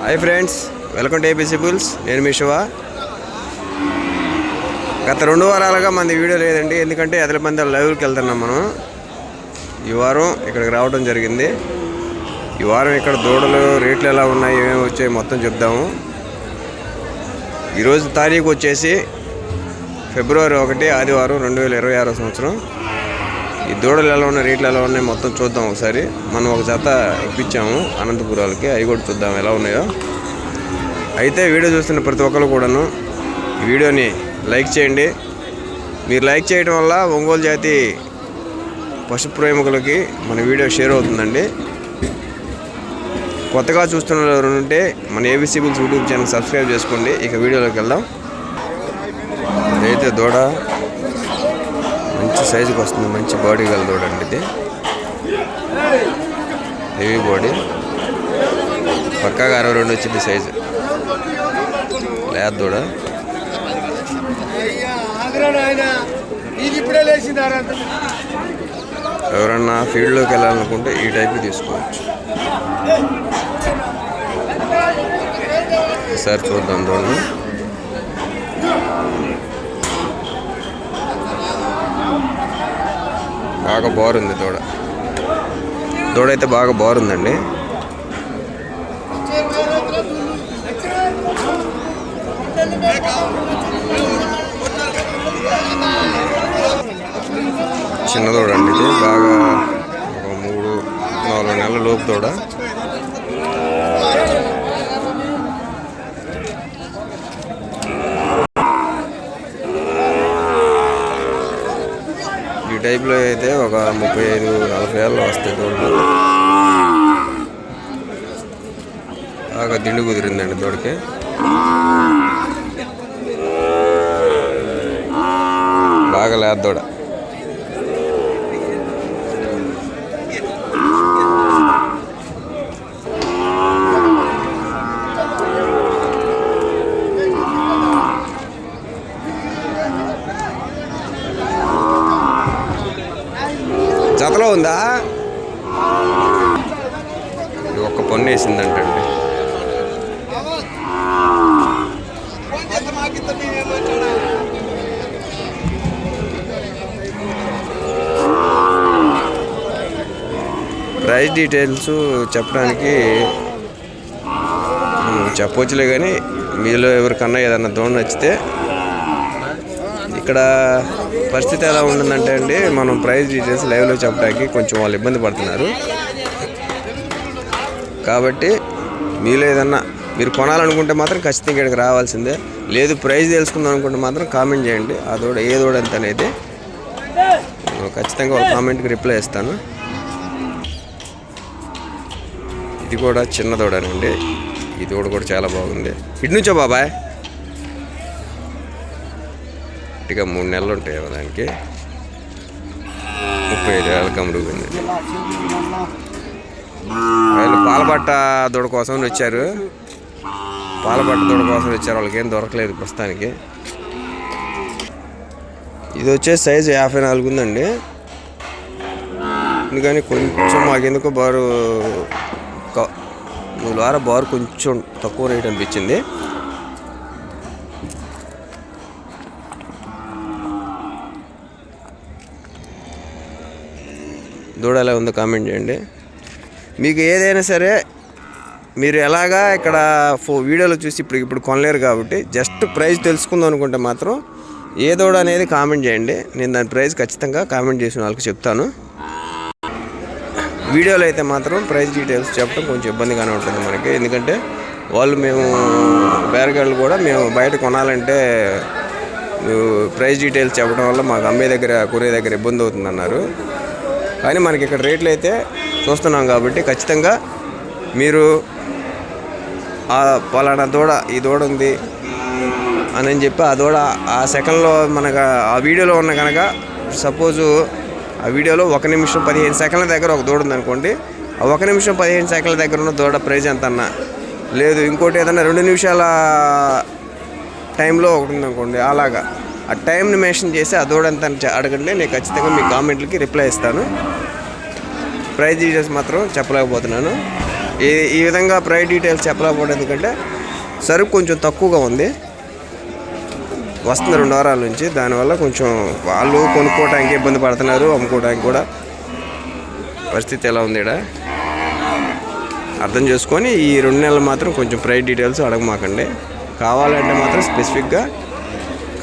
Hi friends, welcome to APC bulls. నేను మీ శివ. గత 2 వారాలుగా మన వీడియో లేదండి, ఎందుకంటే ఎదల మంది లైవ్కి వెళ్తున్నాం. మనం ఈ వారం ఇక్కడికి రావడం జరిగింది. ఈ వారం ఇక్కడ దూడలు రేట్లు ఎలా ఉన్నాయి, ఏమేమి వచ్చాయి మొత్తం చెప్దాము. ఈరోజు తారీఖు వచ్చేసి ఫిబ్రవరి 1 ఆదివారం 2026 సంవత్సరం. ఈ దూడలు ఎలా ఉన్నాయి, రేట్లు ఎలా ఉన్నాయి మొత్తం చూద్దాం ఒకసారి. మనం ఒక జత ఇప్పించాము అనంతపురాలకి, అవి కూడా చూద్దాం ఎలా ఉన్నాయో. అయితే వీడియో చూస్తున్న ప్రతి ఒక్కరు కూడాను ఈ వీడియోని లైక్ చేయండి. మీరు లైక్ చేయడం వల్ల ఒంగోలు జాతి పశు ప్రేమికులకి మన వీడియో షేర్ అవుతుందండి. కొత్తగా చూస్తున్న వారు ఉంటే మన ABC bulls YouTube channel subscribe చేసుకోండి. ఇక వీడియోలోకి వెళ్దాం. ఇదైతే దూడ మంచి సైజుకి వస్తుంది, మంచి బాడీ గల దూడ అండి. ఇది హెవీ బాడీ, పక్కాగా 62 వచ్చింది సైజు. లేదు దూడ. ఎవరన్నా ఫీల్డ్లోకి వెళ్ళాలనుకుంటే ఈ టైప్ తీసుకోవచ్చు. ఈసారి చూద్దాం దూడని. బాగా బాగుంది దూడ అయితే బాగా బాగుందండి. చిన్న దూడ అండి ఇది, బాగా ఒక 3-4 నెలల లోపు దూడ. ఈ టైప్లో అయితే ఒక 35-40 ఏళ్ళు వస్తాయి దూడలు. బాగా దిండు కుదిరిందండి దూడకి. బాగా లేదు దూడ. జతలో ఉందా? ఇది ఒక్క పన్ను వేసిందంటండి. ప్రైస్ డీటెయిల్స్ చెప్పడానికి చెప్పవచ్చులే, కానీ మీలో ఎవరికన్నా ఏదన్నా దూడ నచ్చితే, ఇక్కడ పరిస్థితి ఎలా ఉంటుందంటే అండి, మనం ప్రైస్ డీటెయిల్స్ లైవ్లో చెప్పడానికి కొంచెం వాళ్ళు ఇబ్బంది పడుతున్నారు. కాబట్టి మీలో ఏదన్నా మీరు కొనాలనుకుంటే మాత్రం ఖచ్చితంగా ఇక్కడికి రావాల్సిందే. లేదు ప్రైస్ తెలుసుకుందాం అనుకుంటే మాత్రం కామెంట్ చేయండి. ఆ దూడ ఏ దూడ ఎంత అనేది ఖచ్చితంగా ఒక కామెంట్కి రిప్లై ఇస్తాను. ఇది కూడా చిన్న దూడనండి. ఈ దూడ కూడా చాలా బాగుంది. ఇటు నుంచో బాబాయ్, ఇక 3 నెలలు ఉంటాయి దానికి. 35 ఏళ్ళ కమరుగుంది. వాళ్ళు పాలపట్ట దూడ కోసం వచ్చారు. పాలపట్ట దూడ కోసం వచ్చారు, వాళ్ళకి ఏం దొరకలేదు ప్రస్తుతానికి. ఇది వచ్చేసి సైజు 54 ఉందండి. అందుకని కొంచెం మాకెందుకో బారు బారు కొంచెం తక్కువ రేట్ అనిపించింది. దూడ ఎలా ఉందో కామెంట్ చేయండి. మీకు ఏదైనా సరే మీరు ఎలాగా ఇక్కడ వీడియోలో చూసి ఇప్పుడు కొనలేరు కాబట్టి జస్ట్ ప్రైస్ తెలుసుకుందాం అనుకుంటే మాత్రం ఏ దూడ అనేది కామెంట్ చేయండి. నేను దాని ప్రైస్ ఖచ్చితంగా కామెంట్ చేసిన వాళ్ళకి చెప్తాను. వీడియోలో అయితే మాత్రం ప్రైస్ డీటెయిల్స్ చెప్పడం కొంచెం ఇబ్బందిగానే ఉంటుంది మనకి, ఎందుకంటే మేము బేరగాళ్ళు కూడా మేము బయట కొనాలంటే ప్రైస్ డీటెయిల్స్ చెప్పడం వల్ల మాకు అమ్మే దగ్గర కొనే దగ్గర ఇబ్బంది అవుతుందన్నారు. కానీ మనకి ఇక్కడ రేట్లు అయితే చూస్తున్నాం కాబట్టి ఖచ్చితంగా మీరు పలానా దూడ ఈ దూడ ఉంది అని చెప్పి ఆ దూడ ఆ సెకండ్లో మనకు ఆ వీడియోలో ఉన్న కనుక, సపోజు ఆ వీడియోలో 1 నిమిషం 15 సెకండ్ల దగ్గర ఒక దూడ ఉందనుకోండి, ఆ 1 నిమిషం 15 సెకండ్ల దగ్గర ఉన్న దూడ ప్రైజ్ ఎంత అన్నా, లేదు ఇంకోటి ఏదన్నా 2 నిమిషాల టైంలో ఒకటి ఉందనుకోండి, అలాగా ఆ టైంని మెన్షన్ చేసి ఆ దూడ ఎంత అడగండి. నేను ఖచ్చితంగా మీ కామెంట్లకి రిప్లై ఇస్తాను. ప్రైజ్ డీటెయిల్స్ మాత్రం చెప్పలేకపోతున్నాను. ఈ విధంగా ప్రైస్ డీటెయిల్స్ చెప్పలేకపోవడం ఎందుకంటే సరుకు కొంచెం తక్కువగా ఉంది, వస్తుంది 2 వారాల నుంచి. దానివల్ల కొంచెం వాళ్ళు కొనుక్కోవడానికి ఇబ్బంది పడుతున్నారు, అమ్ముకోవడానికి కూడా పరిస్థితి ఎలా ఉంది ఇక్కడ అర్థం చేసుకొని ఈ 2 నెలలు మాత్రం కొంచెం ప్రైస్ డీటెయిల్స్ అడగమాకండి. కావాలంటే మాత్రం స్పెసిఫిక్గా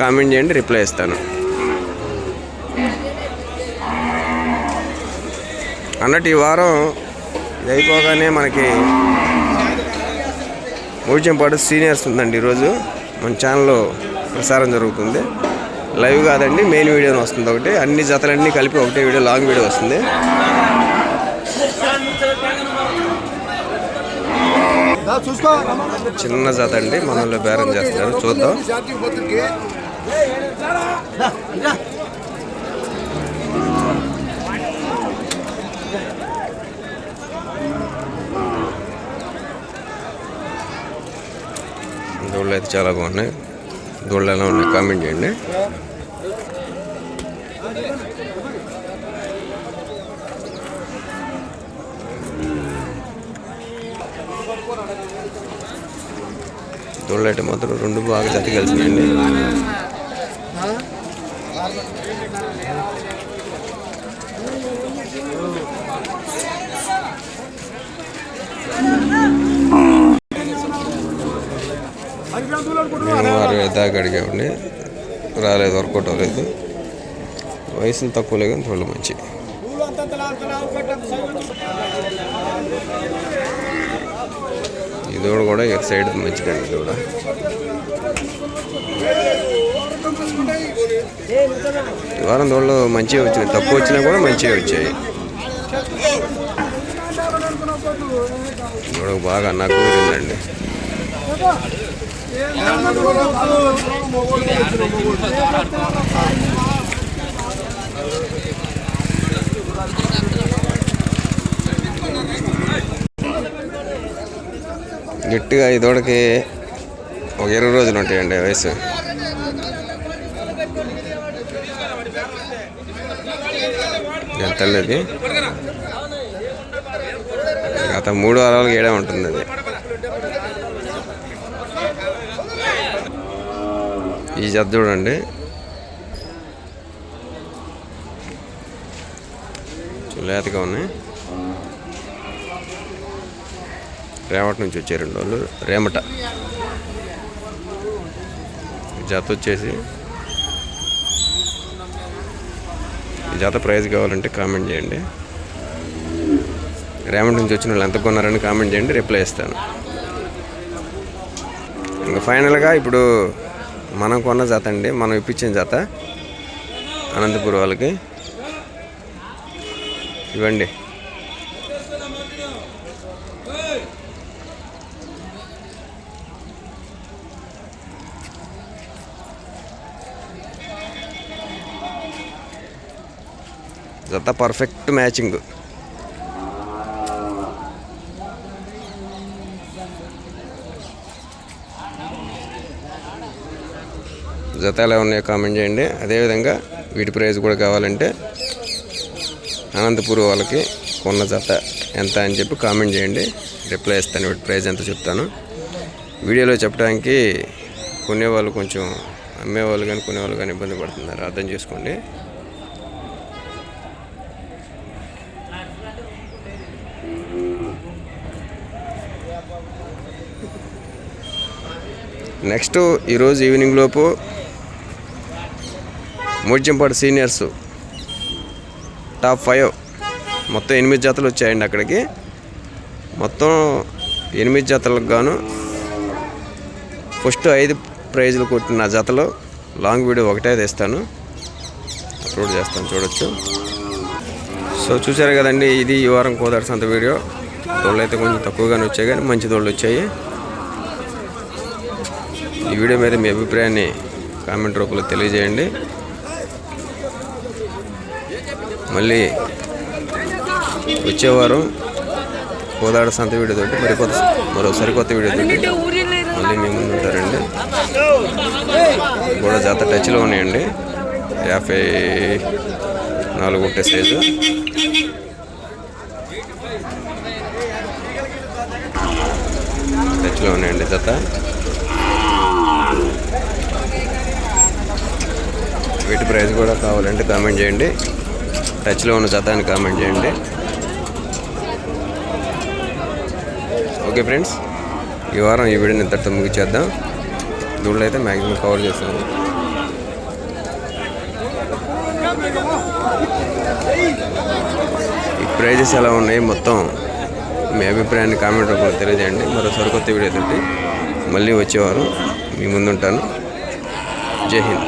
కామెంట్ చేయండి, రిప్లై ఇస్తాను. అన్నట్టు ఈ వారం ఇది అయిపోగానే మనకి మూడ్చెంపాడు సీనియర్స్ ఉందండి. ఈరోజు మన ఛానల్లో ప్రసారం జరుగుతుంది. లైవ్ కాదండి, మెయిన్ వీడియోని వస్తుంది ఒకటి. అన్ని జతలన్నీ కలిపి ఒకటే వీడియో, లాంగ్ వీడియో వస్తుంది. చిన్న జత అండి, మనలో బేరం చేస్తారు, చూద్దాం. దూళ్ళు అయితే చాలా బాగున్నాయి. దూళ్ళు ఎలా ఉన్నాయి కామెంట్ చేయండి. దూళ్ళు అయితే మాత్రం 2 బాగా జత కలిసినాయండి. నేను 60 దాకా అడిగామండి, రాలేదు, వర్కౌట్ అవ్వలేదు. వయసులు తక్కువలే కానీ దూళ్ళు మంచి. ఈ దూడ కూడా ఇటు సైడ్ మంచిదండి. దూడ ఈ వారం దూడలు మంచిగా వచ్చినాయి, తక్కువ వచ్చినా కూడా మంచిగా వచ్చాయి. దూడ బాగా నాకు ఊరిందండి. గట్టిగా ఈ దూడకి ఒక 20 రోజులు ఉంటాయండి వయసు. ఎంతలేదు గత 3 వారాలకు ఏడే ఉంటుంది అది. ఈ జత చూడండి, లేతగా ఉన్నాయి. రేమట నుంచి వచ్చారు 2 వాళ్ళు. రేమట జత వచ్చేసి, ఈ జత ప్రైజ్ కావాలంటే కామెంట్ చేయండి. రేమట నుంచి వచ్చిన వాళ్ళు ఎంత కొన్నారని కామెంట్ చేయండి, రిప్లై ఇస్తాను. ఇంకా ఫైనల్గా ఇప్పుడు మనం కొన్న జత అండి, మనం ఇప్పించిన జత అనంతపురం వాళ్ళకి ఇవ్వండి. జత పర్ఫెక్ట్ మ్యాచింగ్. జత ఎలా ఉన్నాయో కామెంట్ చేయండి. అదేవిధంగా వీటి ప్రైస్ కూడా కావాలంటే అనంతపురం వాళ్ళకి కొన్న జత ఎంత అని చెప్పి కామెంట్ చేయండి, రిప్లై ఇస్తాను. వీటి ప్రైస్ ఎంత చెప్తాను. వీడియోలో చెప్పడానికి కొనేవాళ్ళు కొంచెం, అమ్మేవాళ్ళు కానీ కొనేవాళ్ళు కానీ ఇబ్బంది పడుతున్నారు, అర్థం చేసుకోండి. నెక్స్ట్ ఈరోజు ఈవినింగ్ లోపు మూడ్చెంపాడు సీనియర్స్ టాప్ 5 మొత్తం 8 జతలు వచ్చాయండి అక్కడికి. మొత్తం 8 జతలకు గాను ఫస్ట్ 5 ప్రైజులు కొట్టిన జతలో లాంగ్ వీడియో ఒకటే తెస్తాను, అప్లోడ్ చేస్తాను, చూడొచ్చు. సో చూసారు కదండి, ఇది ఈ వారం కోదాడ సంత వీడియో. దోళ్ళు అయితే కొంచెం తక్కువగానే వచ్చాయి కానీ మంచి దోళ్ళు వచ్చాయి. ఈ వీడియో మీద మీ అభిప్రాయాన్ని కామెంట్ రూపంలో తెలియజేయండి. మళ్ళీ వచ్చేవారం కోదాడ సంత వీడియో తోటి మరో సరికొత్త వీడియో తోటి మళ్ళీ మీ ముందు ఉంటారండి. కూడా జత టచ్లో ఉన్నాయండి, 54 ఒకటే సైజు. టచ్లో ఉన్నాయండి జత. వీటి ప్రైస్ కూడా కావాలంటే కామెంట్ చేయండి. టచ్లో ఉన్న జత అని కామెంట్ చేయండి. ఓకే ఫ్రెండ్స్, ఈ వారం ఈ వీడియోని ఇంతటితో ముగిచేద్దాం. దూడలు అయితే మ్యాక్సిమం కవర్ చేస్తాను. ఈ ప్రైజెస్ ఎలా ఉన్నాయి మొత్తం మీ అభిప్రాయాన్ని కామెంట్ రూపంలో తెలియజేయండి. మరో సరికొత్త వీడియో తోటి మళ్ళీ వచ్చేవారు మీ ముందుంటాను. జై హింద్.